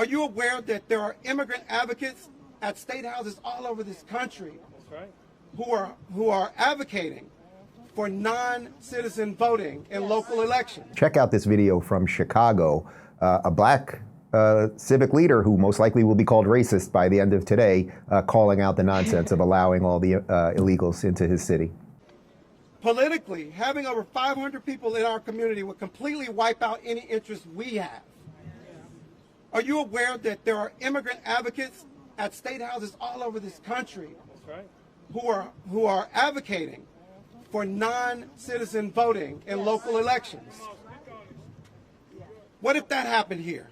you aware that there are immigrant advocates at state houses all over this country who are advocating for non-citizen voting in local elections? Check out this video from Chicago. A black civic leader who most likely will be called racist by the end of today, calling out the nonsense of allowing all the illegals into his city. Politically, having over 500 people in our community would completely wipe out any interest we have. Are you aware that there are immigrant advocates at state houses all over this country who are advocating for non-citizen voting in local elections? What if that happened here?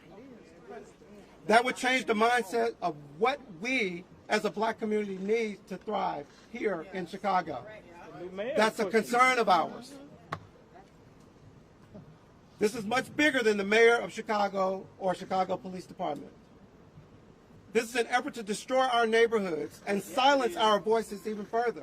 That would change the mindset of what we as a black community need to thrive here in Chicago. That's a concern of ours. This is much bigger than the mayor of Chicago or Chicago Police Department. This is an effort to destroy our neighborhoods and silence our voices even further.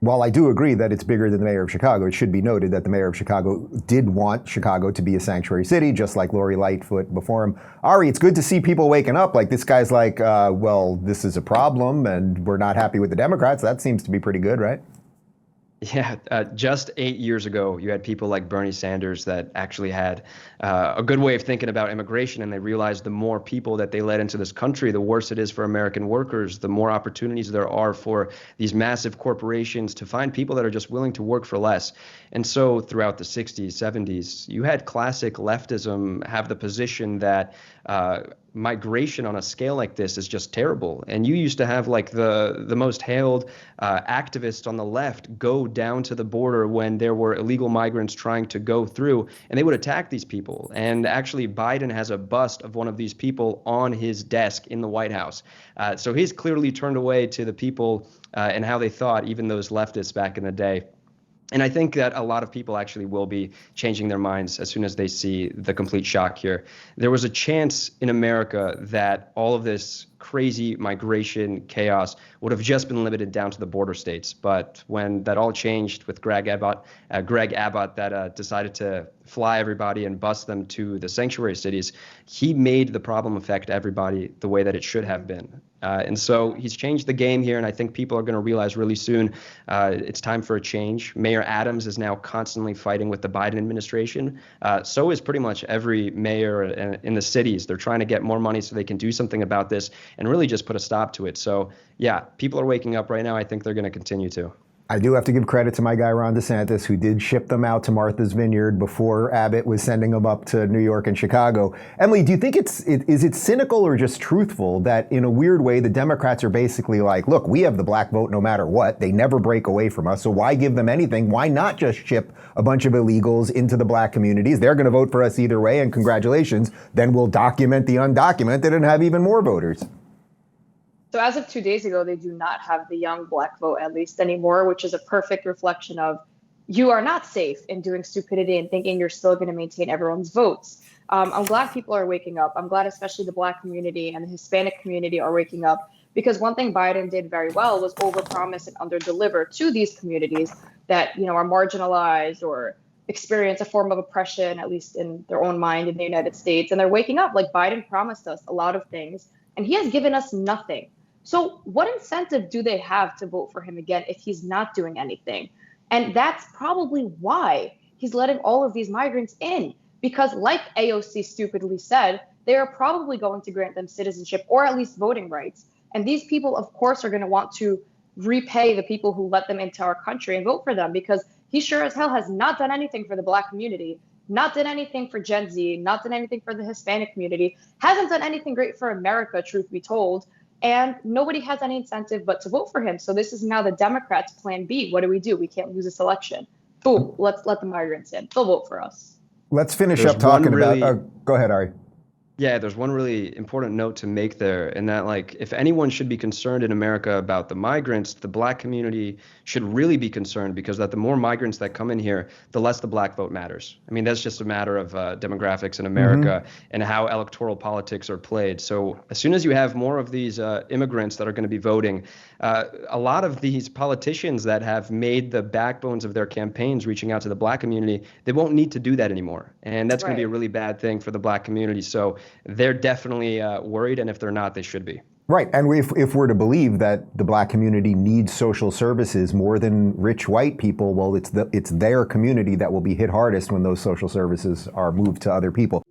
While I do agree that it's bigger than the mayor of Chicago, it should be noted that the mayor of Chicago did want Chicago to be a sanctuary city, just like Lori Lightfoot before him. Ari, it's good to see people waking up. Like, this guy's like, well, this is a problem and we're not happy with the Democrats. That seems to be pretty good, right? Yeah, just 8 years ago, you had people like Bernie Sanders that actually had a good way of thinking about immigration, and they realized the more people that they let into this country, the worse it is for American workers, the more opportunities there are for these massive corporations to find people that are just willing to work for less. And so throughout the 60s, 70s, you had classic leftism have the position that migration on a scale like this is just terrible. And you used to have like the most hailed activists on the left go down to the border when there were illegal migrants trying to go through, and they would attack these people. And actually, Biden has a bust of one of these people on his desk in the White House. So he's clearly turned away to the people and how they thought, even those leftists back in the day. And I think that a lot of people actually will be changing their minds as soon as they see the complete shock here. There was a chance in America that all of this crazy migration chaos would have just been limited down to the border states. But when that all changed with Greg Abbott that decided to fly everybody and bus them to the sanctuary cities, he made the problem affect everybody the way that it should have been. And so he's changed the game here, and I think people are going to realize really soon it's time for a change. Mayor Adams is now constantly fighting with the Biden administration. So is pretty much every mayor in the cities. They're trying to get more money so they can do something about this and really just put a stop to it. So, yeah, people are waking up right now. I think they're going to continue to. I do have to give credit to my guy, Ron DeSantis, who did ship them out to Martha's Vineyard before Abbott was sending them up to New York and Chicago. Emily, do you think is it cynical or just truthful that in a weird way, the Democrats are basically like, look, we have the black vote no matter what. They never break away from us. So why give them anything? Why not just ship a bunch of illegals into the black communities? They're going to vote for us either way. And congratulations. Then we'll document the undocumented and have even more voters. So as of 2 days ago, they do not have the young black vote, at least anymore, which is a perfect reflection of you are not safe in doing stupidity and thinking you're still going to maintain everyone's votes. I'm glad people are waking up. I'm glad especially the black community and the Hispanic community are waking up, because one thing Biden did very well was overpromise and underdeliver to these communities that, you know, are marginalized or experience a form of oppression, at least in their own mind in the United States. And they're waking up. Like, Biden promised us a lot of things, and he has given us nothing. So what incentive do they have to vote for him again if he's not doing anything? And that's probably why he's letting all of these migrants in, because like AOC stupidly said, they are probably going to grant them citizenship or at least voting rights. And these people, of course, are going to want to repay the people who let them into our country and vote for them, because he sure as hell has not done anything for the black community, not done anything for Gen Z, not done anything for the Hispanic community, hasn't done anything great for America, truth be told. And nobody has any incentive but to vote for him. So this is now the Democrats' plan B. What do? We can't lose this election. Boom, let's let the migrants in. They'll vote for us. Let's finish up talking about, go ahead, Ari. Yeah, there's one really important note to make there, and that, like, if anyone should be concerned in America about the migrants, the black community should really be concerned, because that the more migrants that come in here, the less the black vote matters. I mean, that's just a matter of demographics in America and how electoral politics are played. So as soon as you have more of these immigrants that are going to be voting, a lot of these politicians that have made the backbones of their campaigns reaching out to the black community, they won't need to do that anymore. And that's going to be a really bad thing for the black community. So they're definitely worried, and if they're not, they should be. Right, and if we're to believe that the black community needs social services more than rich white people, well, it's their community that will be hit hardest when those social services are moved to other people.